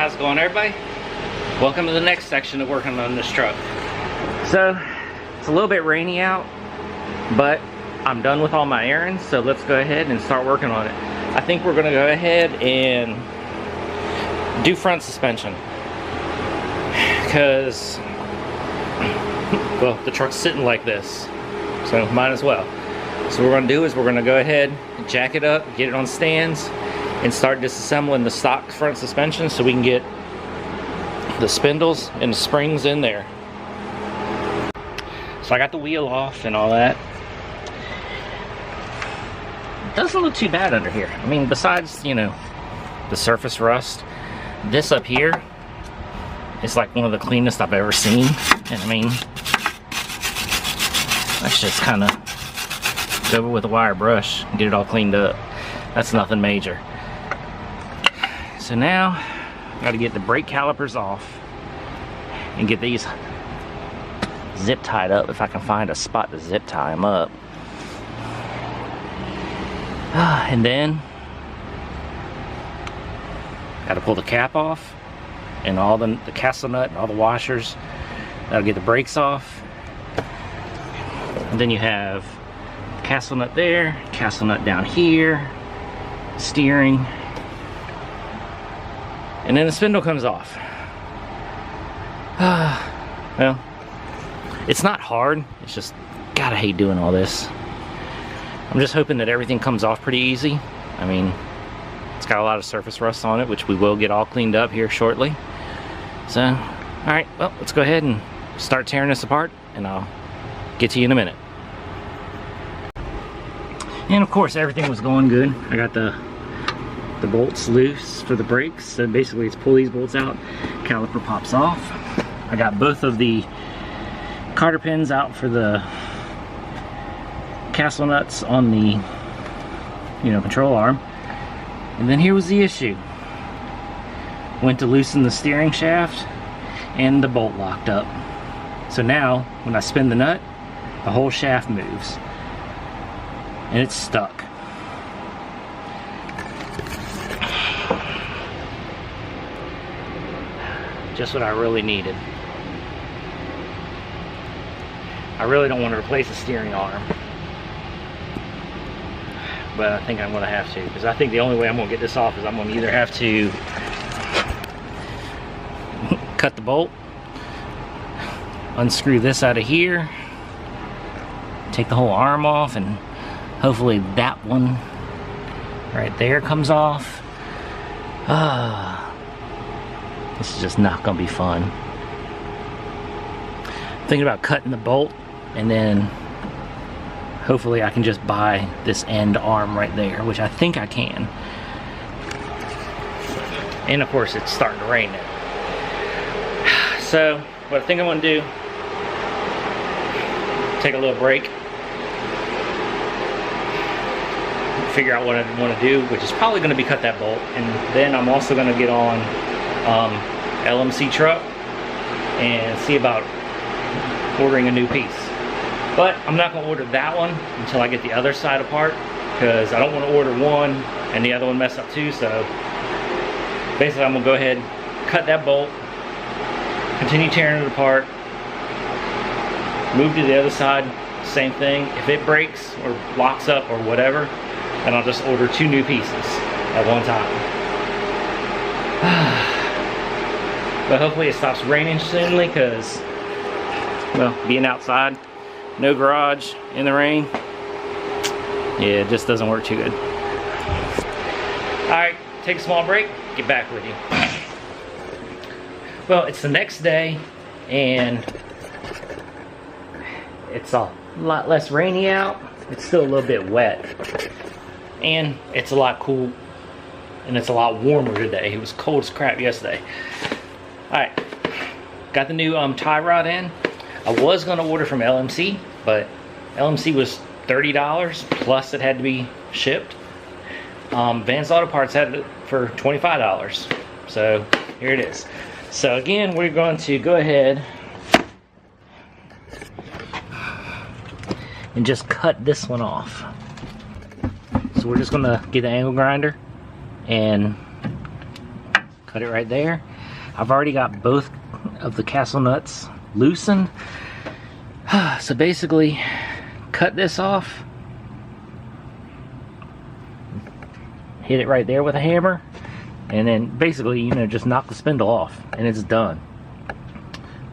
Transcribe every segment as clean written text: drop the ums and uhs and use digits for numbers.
how's it going, everybody? Welcome to the next section of working on this truck. So, it's a little bit rainy out, but I'm done with all my errands, so let's go ahead and start working on it. I think we're gonna go ahead and do front suspension, because, well, the truck's sitting like this, so might as well. So what we're gonna do is we're gonna go ahead and jack it up, get it on stands, and start disassembling the stock front suspension so we can get the spindles and the springs in there. So I got the wheel off and all that. It doesn't look too bad under here. I mean, besides, you know, the surface rust, this up here is like one of the cleanest I've ever seen. And I mean, let's just kind of go over with a wire brush and get it all cleaned up. That's nothing major. So now, I gotta get the brake calipers off and get these zip tied up if I can find a spot to zip tie them up. And then, gotta pull the cap off and all the castle nut and all the washers. That'll get the brakes off. And then you have castle nut there, castle nut down here, steering. And then the spindle comes off. Well, it's not hard. It's just, God, I hate doing all this. I'm just hoping that everything comes off pretty easy. I mean, it's got a lot of surface rust on it, which we will get all cleaned up here shortly. So, alright, well, let's go ahead and start tearing this apart, and I'll get to you in a minute. And of course, everything was going good. I got the bolts loose for the brakes, so basically it's pull these bolts out, caliper pops off. I got both of the cotter pins out for the castle nuts on the, you know, control arm. And then here was the issue. Went to loosen the steering shaft and the bolt locked up. So now when I spin the nut, the whole shaft moves and it's stuck. Just what I really needed. I really don't want to replace the steering arm, but I think I'm going to have to, because I think the only way I'm going to get this off is I'm going to either have to cut the bolt, unscrew this out of here, take the whole arm off, and hopefully that one right there comes off. This is just not gonna be fun. I'm thinking about cutting the bolt, and then hopefully I can just buy this end arm right there, which I think I can. And of course it's starting to rain now. So what I think I'm gonna do, take a little break, figure out what I want to do, which is probably going to be cut that bolt, and then I'm also going to get on LMC truck and see about ordering a new piece. But I'm not going to order that one until I get the other side apart, because I don't want to order one and the other one mess up too. So basically I'm going to go ahead, cut that bolt, continue tearing it apart, move to the other side, same thing. If it breaks or locks up or whatever, then I'll just order 2 new pieces at one time. But hopefully it stops raining soonly, because, well, being outside, no garage, in the rain, yeah, it just doesn't work too good. Alright, take a small break, get back with you. Well, it's the next day, and it's a lot less rainy out. It's still a little bit wet, and it's a lot cool, and it's a lot warmer today. It was cold as crap yesterday. Alright, got the new tie rod in. I was going to order from LMC, but LMC was $30 plus it had to be shipped. Vans Auto Parts had it for $25, so here it is. So again, we're going to go ahead and just cut this one off. we're just gonna get the angle grinder and cut it right there. I've already got both of the castle nuts loosened. So basically, cut this off, hit it right there with a hammer, and then basically, you know, just knock the spindle off, and it's done.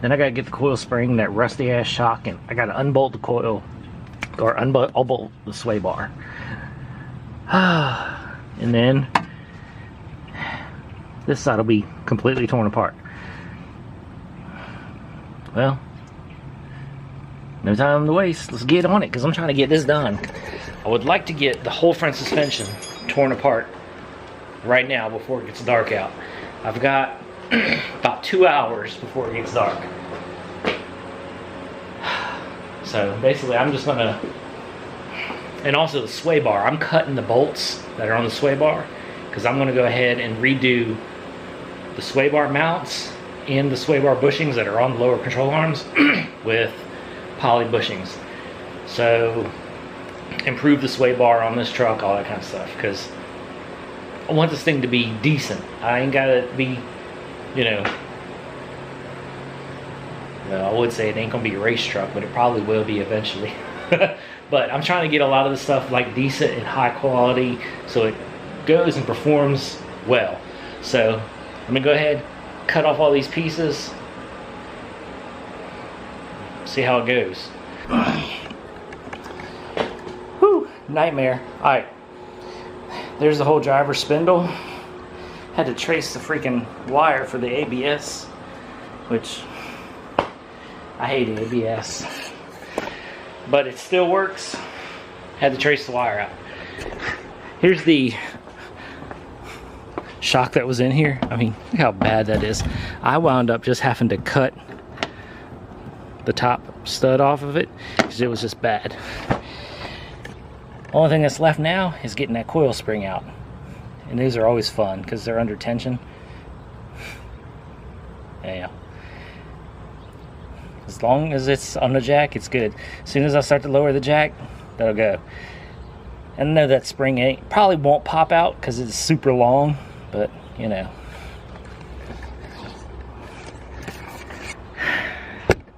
Then I gotta get the coil spring, that rusty ass shock, and I gotta unbolt the coil, or unbolt the sway bar. And then this side will be completely torn apart. Well, no time to waste. Let's get on it, because I'm trying to get this done. I would like to get the whole front suspension torn apart right now before it gets dark out. I've got about 2 hours before it gets dark. So basically I'm just gonna, and also the sway bar, I'm cutting the bolts that are on the sway bar, because I'm gonna go ahead and redo the sway bar mounts and the sway bar bushings that are on the lower control arms with poly bushings. So improve the sway bar on this truck, all that kind of stuff, because I want this thing to be decent. I ain't gotta be, you know, well, I would say it ain't gonna be a race truck, but it probably will be eventually. But I'm trying to get a lot of the stuff like decent and high quality, so it goes and performs well. So I'm gonna go ahead, cut off all these pieces, see how it goes. Whew, nightmare. All right, there's the whole driver spindle. Had to trace the freaking wire for the ABS, which I hate ABS, but it still works. Had to trace the wire out. Here's the shock that was in here. I mean, look how bad that is. I wound up just having to cut the top stud off of it because it was just bad. Only thing that's left now is getting that coil spring out, and these are always fun because they're under tension. Yeah, as long as it's on the jack, it's good. As soon as I start to lower the jack, that'll go. And I know that spring probably won't pop out because it's super long, but you know,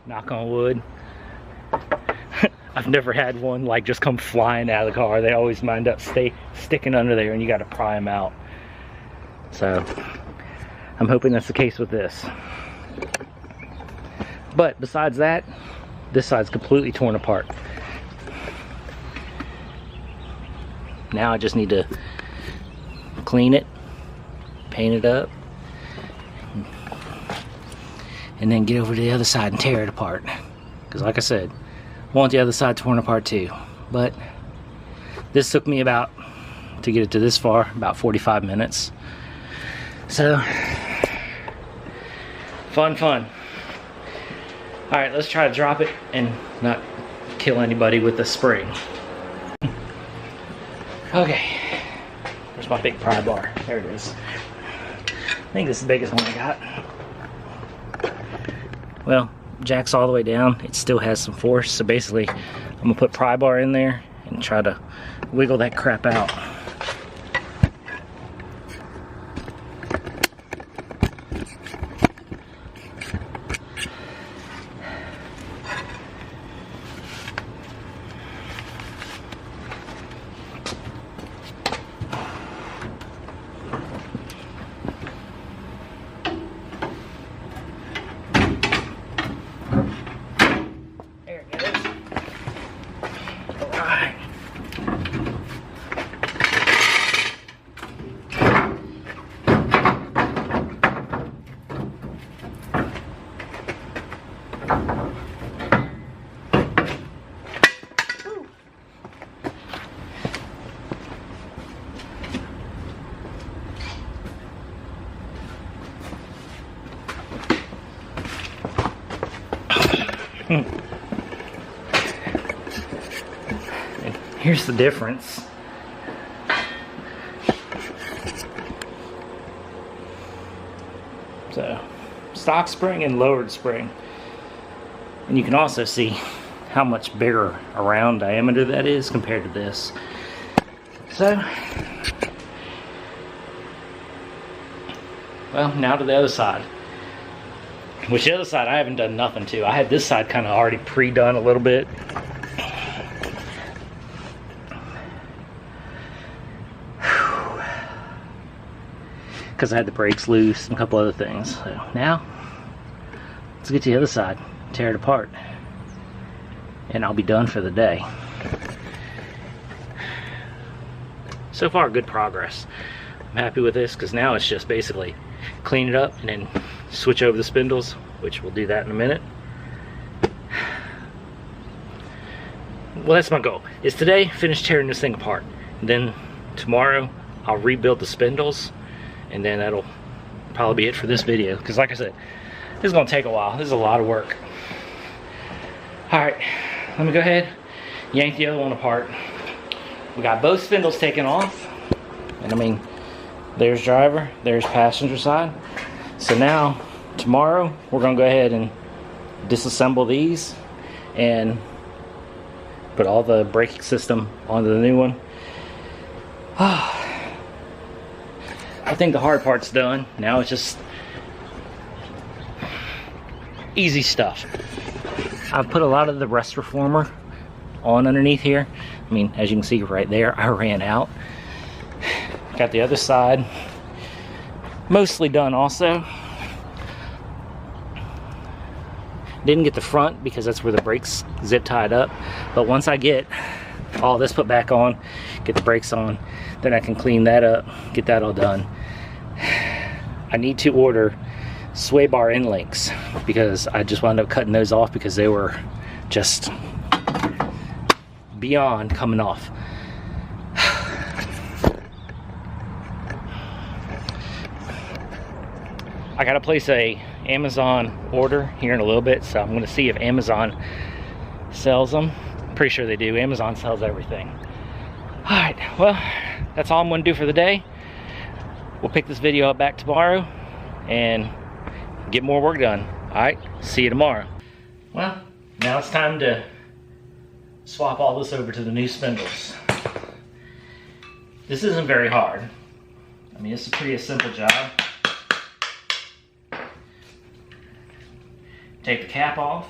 knock on wood. I've never had one like just come flying out of the car. They always wind up sticking under there, and you got to pry them out. So I'm hoping that's the case with this. But besides that, this side's completely torn apart. Now I just need to clean it, paint it up, and then get over to the other side and tear it apart. Because like I said, I want the other side torn apart too. But this took me about, to get it to this far, about 45 minutes. So, fun. Alright, let's try to drop it and not kill anybody with the spring. Okay, there's my big pry bar. There it is. I think this is the biggest one I got. Well, jack's all the way down. It still has some force, so basically I'm gonna put pry bar in there and try to wiggle that crap out. And here's the difference. So, stock spring and lowered spring. And you can also see how much bigger around diameter that is compared to this. So, well, now to the other side. Which the other side I haven't done nothing to. I had this side kind of already pre-done a little bit. Because I had the brakes loose and a couple other things. So now, let's get to the other side, tear it apart, and I'll be done for the day. So far, good progress. I'm happy with this because now it's just basically clean it up and then switch over the spindles, which we'll do that in a minute. Well, that's my goal. Is today finish tearing this thing apart, and then tomorrow I'll rebuild the spindles, and then that'll probably be it for this video. Because like I said, this is gonna take a while. This is a lot of work. All right, let me go ahead, yank the other one apart. We got both spindles taken off, and I mean, there's driver, there's passenger side. So now, tomorrow, we're gonna go ahead and disassemble these and put all the braking system onto the new one. I think the hard part's done. Now it's just easy stuff. I've put a lot of the rust reformer on underneath here. I mean, as you can see right there, I ran out. Got the other side mostly done also. Didn't get the front because that's where the brakes zip tied up. But once I get all this put back on, get the brakes on, then I can clean that up, get that all done. I need to order sway bar end links because I just wound up cutting those off because they were just beyond coming off. I gotta place a Amazon order here in a little bit, so I'm gonna see if Amazon sells them. Pretty sure they do. Amazon sells everything. All right, well, that's all I'm gonna do for the day. We'll pick this video up back tomorrow and get more work done. All right, see you tomorrow. Well, now it's time to swap all this over to the new spindles. This isn't very hard. I mean, it's a pretty simple job. Take the cap off.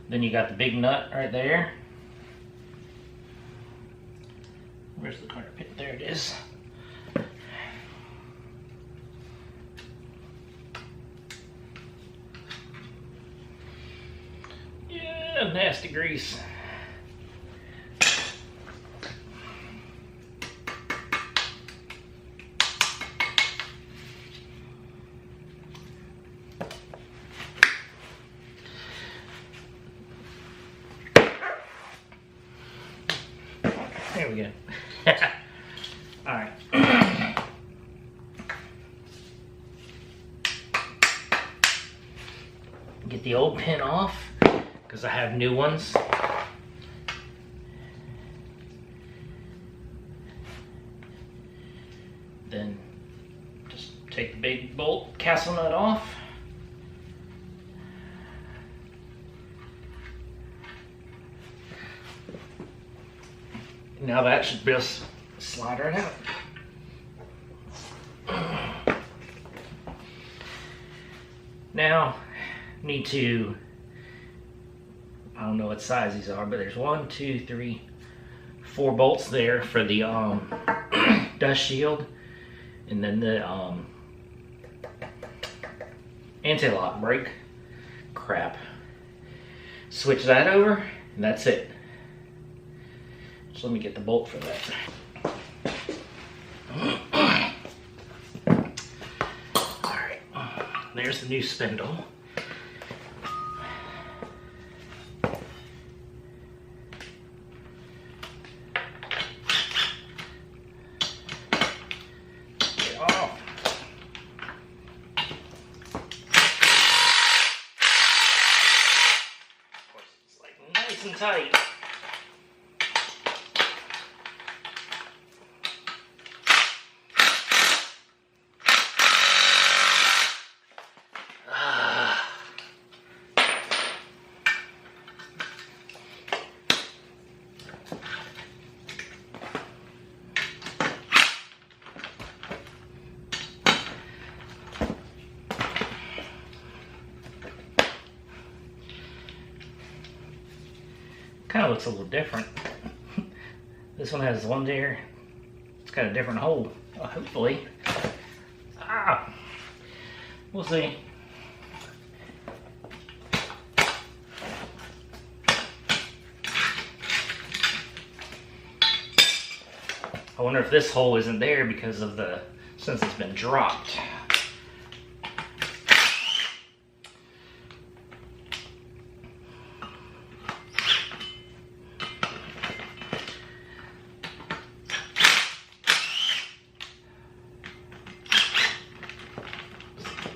Then you got the big nut right there. Where's the carpet? There it is. Yeah, nasty grease. There we go. All right. Get the old pin off because I have new ones. Then just take the big bolt castle nut off. Now that should just slide right out. Now, need to, I don't know what size these are, but there's 1, 2, 3, 4 bolts there for the dust shield, and then the anti-lock brake. Crap. Switch that over, and that's it. So let me get the bolt for that. Alright, there's the new spindle. Get off. Of course, it's like nice and tight. Kind of looks a little different. This one has one there. It's got a different hole, hopefully. Ah, we'll see. I wonder if this hole isn't there because of since it's been dropped.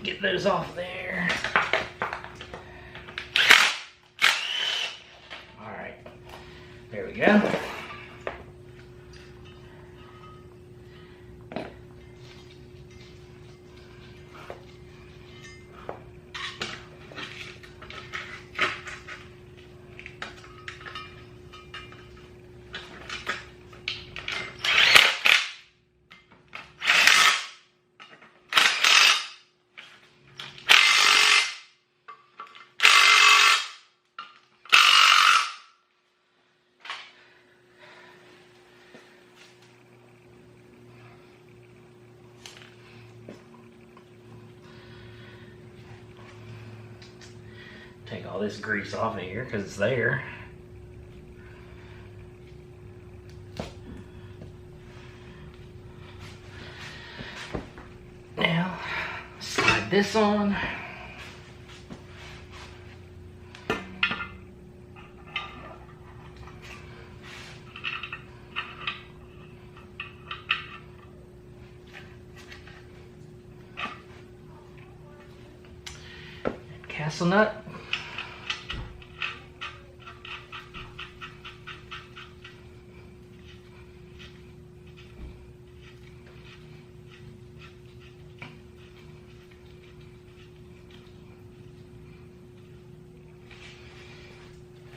Get those off there. All right, there we go. Take all this grease off of here because it's there. Now, slide this on. And castle nut.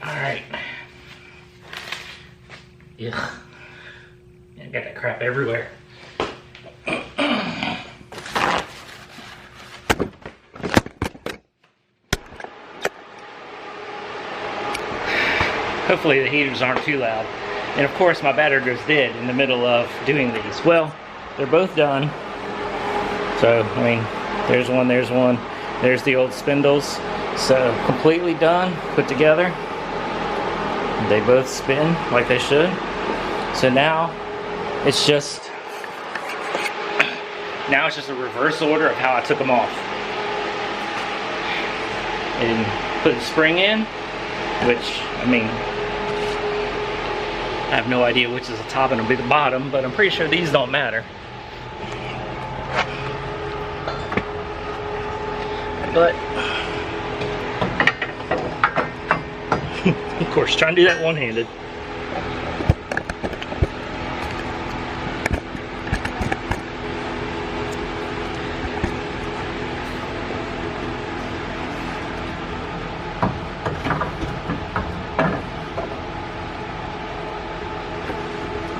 Alright. Ugh. I got that crap everywhere. Hopefully the heaters aren't too loud. And of course my battery goes dead in the middle of doing these. Well, they're both done. So, I mean, there's one, there's the old spindles. So, completely done, put together. They both spin like they should. So now it's just a reverse order of how I took them off. And put the spring in, which, I mean, I have no idea which is the top and will be the bottom, but I'm pretty sure these don't matter. But of course, trying to do that one-handed.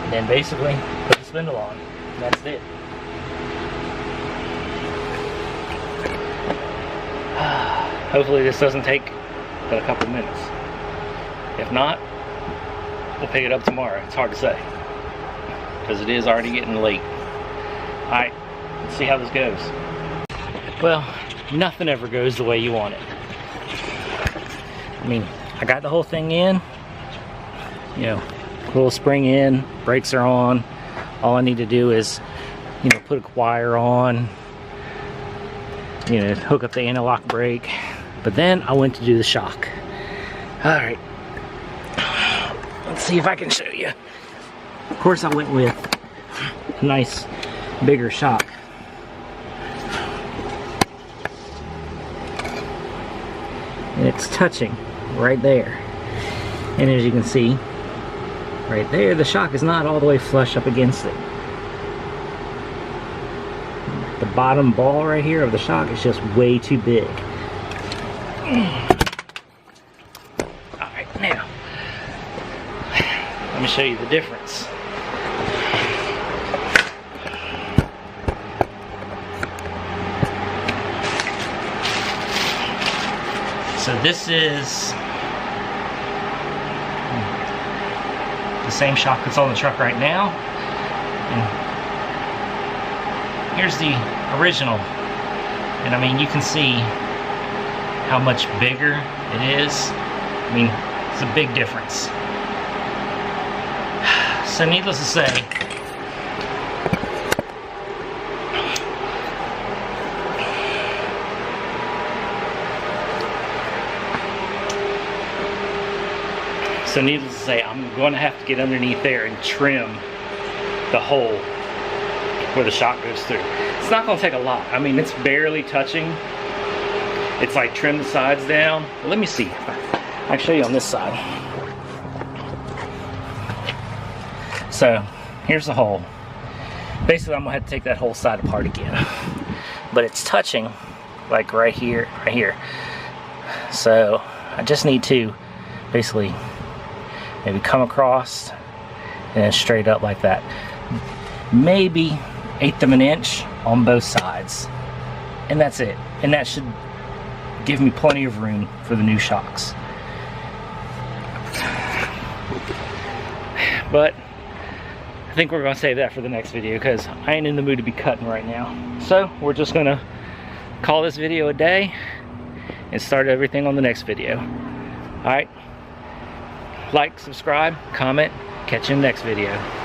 And then basically put the spindle on. And that's it. Hopefully this doesn't take but a couple minutes. If not, we'll pick it up tomorrow. It's hard to say because it is already getting late. Alright, let's see how this goes. Well, nothing ever goes the way you want it. I mean, I got the whole thing in. You know, little spring in, brakes are on. All I need to do is, you know, put a wire on, you know, hook up the anti-lock brake. But then I went to do the shock. Alright, let's see if I can show you. Of course I went with a nice bigger shock. And it's touching right there. And as you can see, right there, the shock is not all the way flush up against it. The bottom ball right here of the shock is just way too big. Alright, now, let me show you the difference. So this is the same shock that's on the truck right now. And here's the original. And I mean, you can see how much bigger it is. I mean, it's a big difference. So needless to say, I'm going to have to get underneath there and trim the hole where the shock goes through. It's not going to take a lot. I mean, it's barely touching. It's like trim the sides down. Let me see. I'll show you on this side. So here's the hole. Basically, I'm going to have to take that whole side apart again. But it's touching like right here, right here. So I just need to basically maybe come across and then straight up like that. Maybe 1/8 of an inch on both sides. And that's it. And that should give me plenty of room for the new shocks. But I think we're going to save that for the next video because I ain't in the mood to be cutting right now. So we're just going to call this video a day and start everything on the next video. Alright. Like, subscribe, comment, catch you in the next video.